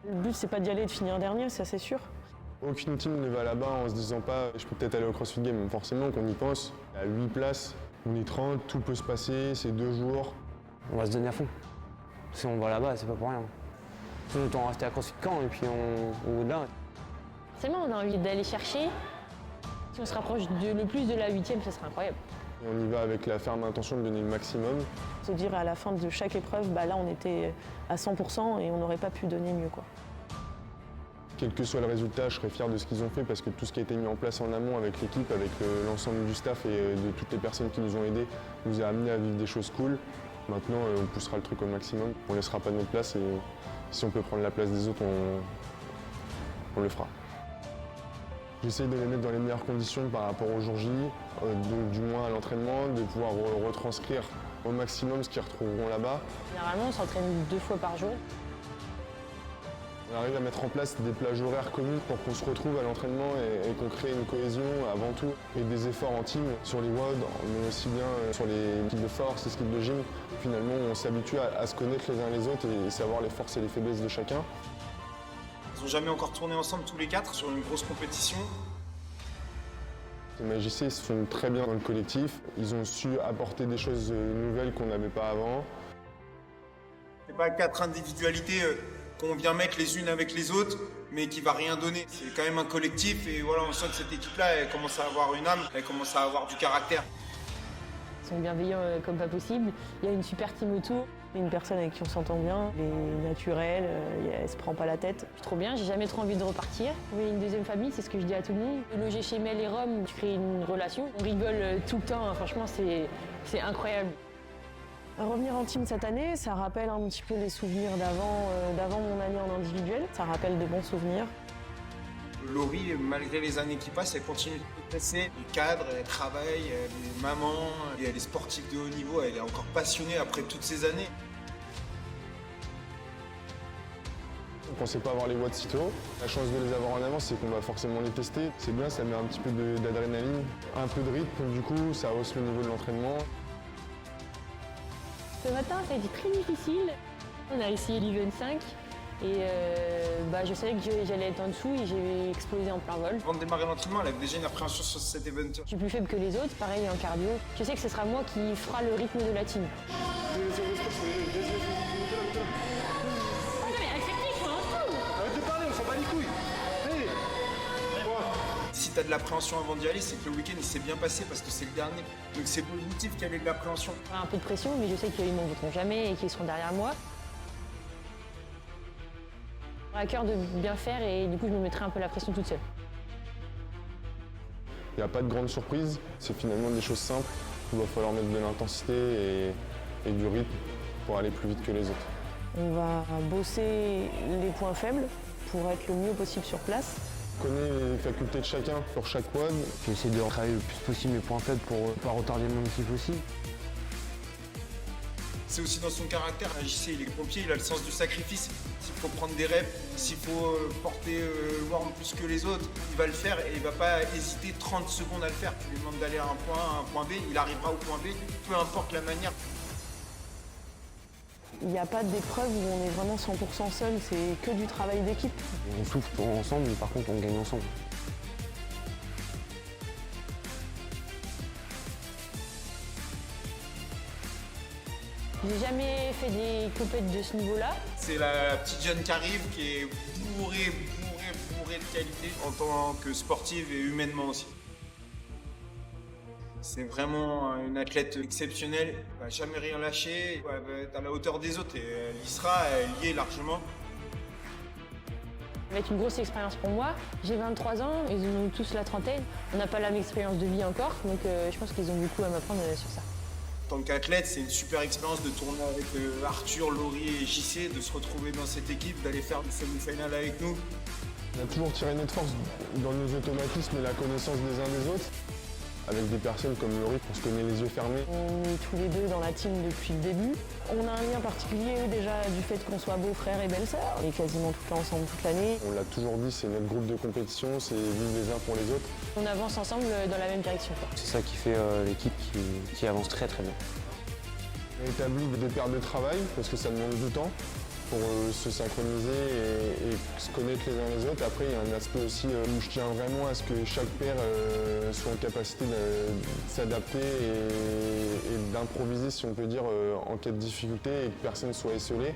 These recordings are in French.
Le but, c'est pas d'y aller et de finir dernier, ça c'est sûr. Aucune team ne va là-bas en se disant pas je peux peut-être aller au CrossFit Games. Forcément, qu'on y pense, à 8 places, on est 30, tout peut se passer, c'est 2 jours. On va se donner à fond. Si on va là-bas, c'est pas pour rien. Sinon, autant rester à CrossFit Caen et puis on au-delà. Forcément, on a envie d'aller chercher. Si on se rapproche le plus de la 8e, ça serait incroyable. Et on y va avec la ferme intention de donner le maximum. Se dire à la fin de chaque épreuve, là on était à 100% et on n'aurait pas pu donner mieux, quoi. Quel que soit le résultat, je serais fier de ce qu'ils ont fait parce que tout ce qui a été mis en place en amont avec l'équipe, avec l'ensemble du staff et de toutes les personnes qui nous ont aidés, nous a amené à vivre des choses cool. Maintenant, on poussera le truc au maximum. On ne laissera pas de notre place et si on peut prendre la place des autres, on le fera. J'essaye de les mettre dans les meilleures conditions par rapport au jour J, du moins à l'entraînement, de pouvoir retranscrire au maximum ce qu'ils retrouveront là-bas. Généralement, on s'entraîne 2 fois par jour. On arrive à mettre en place des plages horaires communes pour qu'on se retrouve à l'entraînement et qu'on crée une cohésion avant tout et des efforts en team sur les WOD, mais aussi bien sur les skills de force, les skills de gym. Finalement, on s'habitue à se connaître les uns les autres et savoir les forces et les faiblesses de chacun. Ils n'ont jamais encore tourné ensemble tous les 4 sur une grosse compétition. Les Magiciens se font très bien dans le collectif. Ils ont su apporter des choses nouvelles qu'on n'avait pas avant. C'est pas 4 individualités qu'on vient mettre les unes avec les autres, mais qui va rien donner. C'est quand même un collectif et voilà, on sent que cette équipe-là, elle commence à avoir une âme, elle commence à avoir du caractère. Ils sont bienveillants comme pas possible. Il y a une super team autour. Une personne avec qui on s'entend bien, elle est naturelle, elle se prend pas la tête. C'est trop bien, j'ai jamais trop envie de repartir. Trouver une deuxième famille, c'est ce que je dis à tout le monde. Loger chez Mel et Rome, tu crées une relation. On rigole tout le temps, hein. Franchement, c'est incroyable. Revenir en team cette année, ça rappelle un petit peu les souvenirs d'avant mon année en individuel. Ça rappelle de bons souvenirs. Laurie, malgré les années qui passent, elle continue de progresser. Elle cadre, elle travaille, elle est maman, et elle est sportive de haut niveau, elle est encore passionnée après toutes ces années. On ne pensait pas avoir les watts si tôt. La chance de les avoir en avance, c'est qu'on va forcément les tester. C'est bien, ça met un petit peu d'adrénaline, un peu de rythme, du coup, ça hausse le niveau de l'entraînement. Ce matin, ça a été très difficile. On a essayé l'Event 5 et je savais que j'allais être en dessous et j'ai explosé en plein vol. Avant de démarrer l'entraînement, elle avait déjà une appréhension sur cet event. Je suis plus faible que les autres, pareil en cardio. Je sais que ce sera moi qui fera le rythme de la team. Si tu as de l'appréhension avant d'y aller, c'est que le week-end il s'est bien passé parce que c'est le dernier. Donc c'est positif qu'il y avait de l'appréhension. Un peu de pression, mais je sais qu'ils m'en voudront jamais et qu'ils seront derrière moi. J'ai à cœur de bien faire et du coup je me mettrai un peu la pression toute seule. Il n'y a pas de grande surprise, c'est finalement des choses simples. Il va falloir mettre de l'intensité et du rythme pour aller plus vite que les autres. On va bosser les points faibles pour être le mieux possible sur place. On connaît les facultés de chacun sur chaque WOD. J'essaie de travailler le plus possible mes points faibles pour pas retarder mon équipe aussi. C'est aussi dans son caractère. JC, il est pompier, il a le sens du sacrifice. S'il faut prendre des reps, s'il faut porter warm plus que les autres, il va le faire et il va pas hésiter 30 secondes à le faire. Tu lui demandes d'aller à un point A, à un point B, il arrivera au point B, peu importe la manière. Il n'y a pas d'épreuve où on est vraiment 100% seul, c'est que du travail d'équipe. On souffre ensemble, mais par contre on gagne ensemble. J'ai jamais fait des compètes de ce niveau-là. C'est la petite jeune qui arrive, qui est bourrée de qualité en tant que sportive et humainement aussi. C'est vraiment une athlète exceptionnelle, elle va jamais rien lâcher, elle va être à la hauteur des autres et elle y sera, elle y est largement. Ça va être une grosse expérience pour moi. J'ai 23 ans, ils ont tous la trentaine. On n'a pas la même expérience de vie encore, donc je pense qu'ils ont beaucoup à m'apprendre sur ça. En tant qu'athlète, c'est une super expérience de tourner avec Arthur, Laurie et JC, de se retrouver dans cette équipe, d'aller faire une semi-finale avec nous. On a toujours tiré notre force dans nos automatismes et la connaissance des uns des autres. Avec des personnes comme Laurie, on se connaît les yeux fermés. On est tous les deux dans la team depuis le début. On a un lien particulier déjà du fait qu'on soit beaux-frères et belles-sœurs. On est quasiment tout le temps ensemble toute l'année. On l'a toujours dit, c'est notre groupe de compétition, c'est vivre les uns pour les autres. On avance ensemble dans la même direction. C'est ça qui fait l'équipe qui avance très très bien. On a établi des paires de travail parce que ça demande du temps. pour se synchroniser et se connaître les uns les autres. Après, il y a un aspect aussi où je tiens vraiment à ce que chaque paire soit en capacité de s'adapter et d'improviser, si on peut dire, en cas de difficulté et que personne ne soit esselé.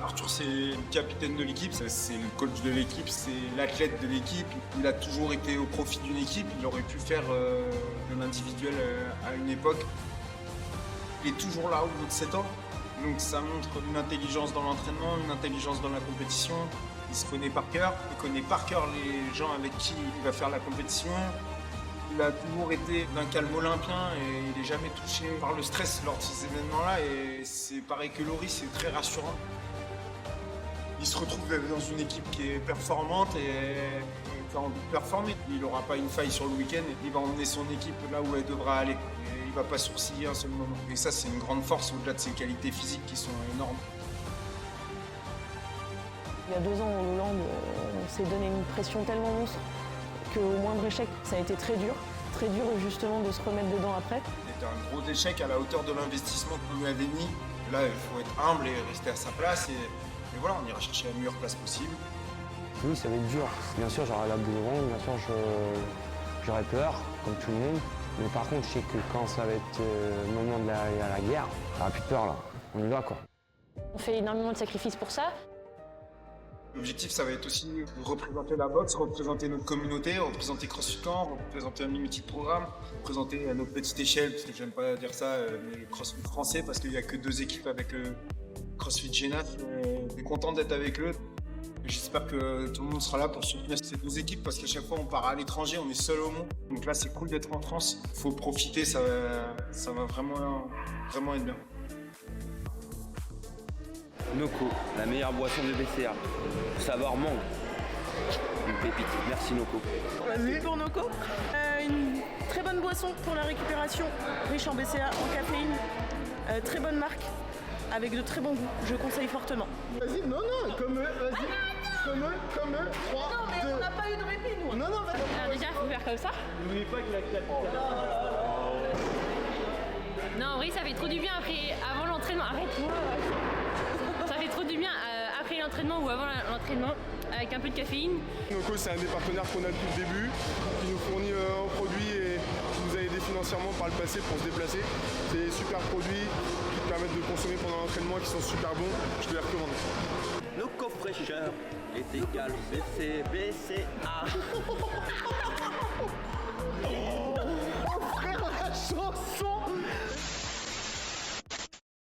Arthur, c'est le capitaine de l'équipe, c'est le coach de l'équipe, c'est l'athlète de l'équipe. Il a toujours été au profit d'une équipe. Il aurait pu faire de l'individuel à une époque. Il est toujours là au bout de 7 ans. Donc ça montre une intelligence dans l'entraînement, une intelligence dans la compétition. Il se connaît par cœur. Il connaît par cœur les gens avec qui il va faire la compétition. Il a toujours été d'un calme olympien et il n'est jamais touché par le stress lors de ces événements-là. Et c'est pareil que Laurie, c'est très rassurant. Il se retrouve dans une équipe qui est performante et qui a envie de performer. Il n'aura pas une faille sur le week-end, il va emmener son équipe là où elle devra aller. Et il ne va pas sourciller un seul moment. Et ça, c'est une grande force au-delà de ses qualités physiques qui sont énormes. Il y a 2 ans, en Hollande, on s'est donné une pression tellement monstre qu'au moindre échec, ça a été très dur justement de se remettre dedans après. C'était un gros échec à la hauteur de l'investissement qu'on lui avait mis. Là, il faut être humble et rester à sa place. Et voilà, on ira chercher la meilleure place possible. Oui, ça va être dur. Bien sûr, j'aurai la boule au ventre, bien sûr, j'aurai peur, comme tout le monde. Mais par contre, je sais que quand ça va être le moment de la guerre, j'aurai plus de peur là. On y va quoi. On fait énormément de sacrifices pour ça. L'objectif, ça va être aussi de représenter la boxe, représenter notre communauté, représenter CrossFit Caen, représenter un Unlimited Programme, représenter à notre petite échelle, parce que j'aime pas dire ça, mais CrossFit français, parce qu'il n'y a que 2 équipes avec CrossFit Génat. On est content d'être avec eux. J'espère que tout le monde sera là pour soutenir ces 2 équipes, parce qu'à chaque fois on part à l'étranger, on est seul au monde. Donc là, c'est cool d'être en France. Il faut profiter, ça va vraiment être bien. Noco, la meilleure boisson de BCA. Saveur mangue. Une pépite. Merci Noco. Vas-y pour Noco. Une très bonne boisson pour la récupération, riche en BCA, en caféine. Très bonne marque, avec de très bons goûts. Je conseille fortement. Vas-y, non, comme eux, vas-y. Comme eux, 3, Non, mais 2. on n'a pas eu de répit, nous. Non, vas-y. Alors déjà, il faut faire comme ça. N'oubliez pas que la claque. Non, en vrai, ça fait trop du bien avant l'entraînement. Arrête-moi. Ça fait trop du bien après l'entraînement ou avant l'entraînement avec un peu de caféine. Noco, c'est un des partenaires qu'on a depuis le début, qui nous fournit un produit et qui nous a aidé financièrement par le passé pour se déplacer. C'est des super produits qui te permettent de consommer pendant l'entraînement et qui sont super bons. Je te les recommande. Noco fraîcheur est égal BCA. Oh frère, la chanson